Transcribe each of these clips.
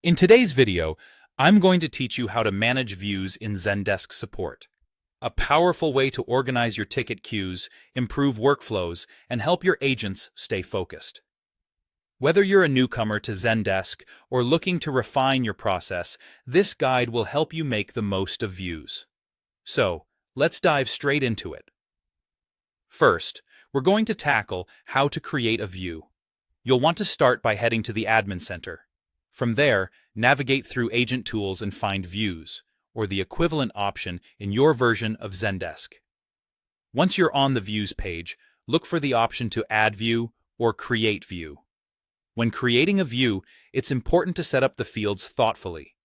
In today's video, I'm going to teach you how to manage views in Zendesk support. A powerful way to organize your ticket queues, improve workflows, and help your agents stay focused. Whether you're a newcomer to Zendesk or looking to refine your process, this guide will help you make the most of views. So, let's dive straight into it. First, we're going to tackle how to create a view. You'll want to start by heading to the Admin Center. From there, navigate through Agent Tools and find Views, or the equivalent option in your version of Zendesk. Once you're on the Views page, look for the option to Add View or Create View. When creating a view, it's important to set up the fields thoughtfully.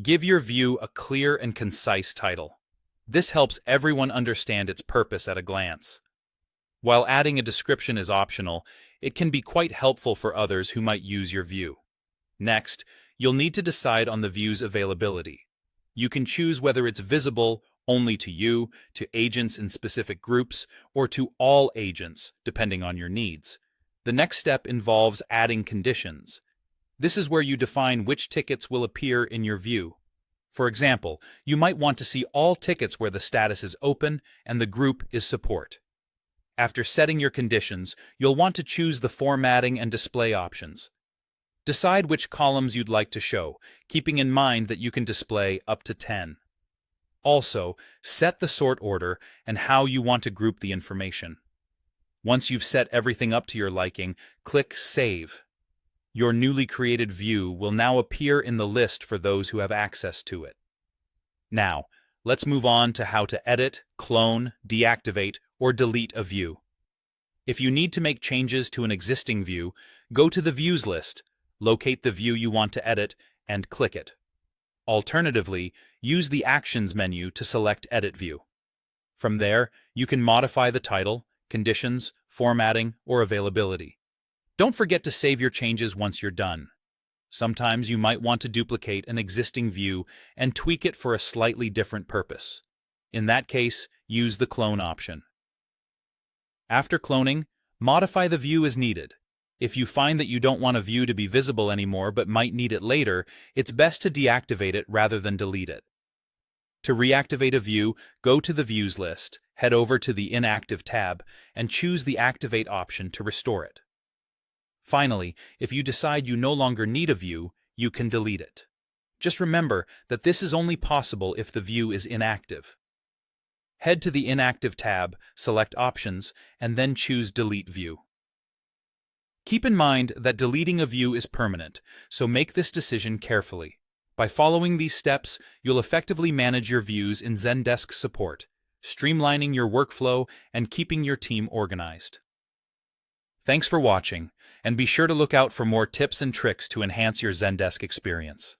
Give your view a clear and concise title. This helps everyone understand its purpose at a glance. While adding a description is optional, it can be quite helpful for others who might use your view. Next, you'll need to decide on the view's availability. You can choose whether it's visible only to you, to agents in specific groups, or to all agents, depending on your needs. The next step involves adding conditions. This is where you define which tickets will appear in your view. For example, you might want to see all tickets where the status is open and the group is support. After setting your conditions, you'll want to choose the formatting and display options. Decide which columns you'd like to show, keeping in mind that you can display up to 10. Also, set the sort order and how you want to group the information. Once you've set everything up to your liking, click Save. Your newly created view will now appear in the list for those who have access to it. Now, let's move on to how to edit, clone, deactivate, or delete a view. If you need to make changes to an existing view, go to the Views list, locate the view you want to edit, and click it. Alternatively, use the Actions menu to select Edit View. From there, you can modify the title, conditions, formatting, or availability. Don't forget to save your changes once you're done. Sometimes you might want to duplicate an existing view and tweak it for a slightly different purpose. In that case, use the Clone option. After cloning, modify the view as needed. If you find that you don't want a view to be visible anymore but might need it later, it's best to deactivate it rather than delete it. To reactivate a view, go to the Views list, head over to the Inactive tab, and choose the Activate option to restore it. Finally, if you decide you no longer need a view, you can delete it. Just remember that this is only possible if the view is inactive. Head to the Inactive tab, select Options, and then choose Delete View. Keep in mind that deleting a view is permanent, so make this decision carefully. By following these steps, you'll effectively manage your views in Zendesk support, streamlining your workflow and keeping your team organized. Thanks for watching, and be sure to look out for more tips and tricks to enhance your Zendesk experience.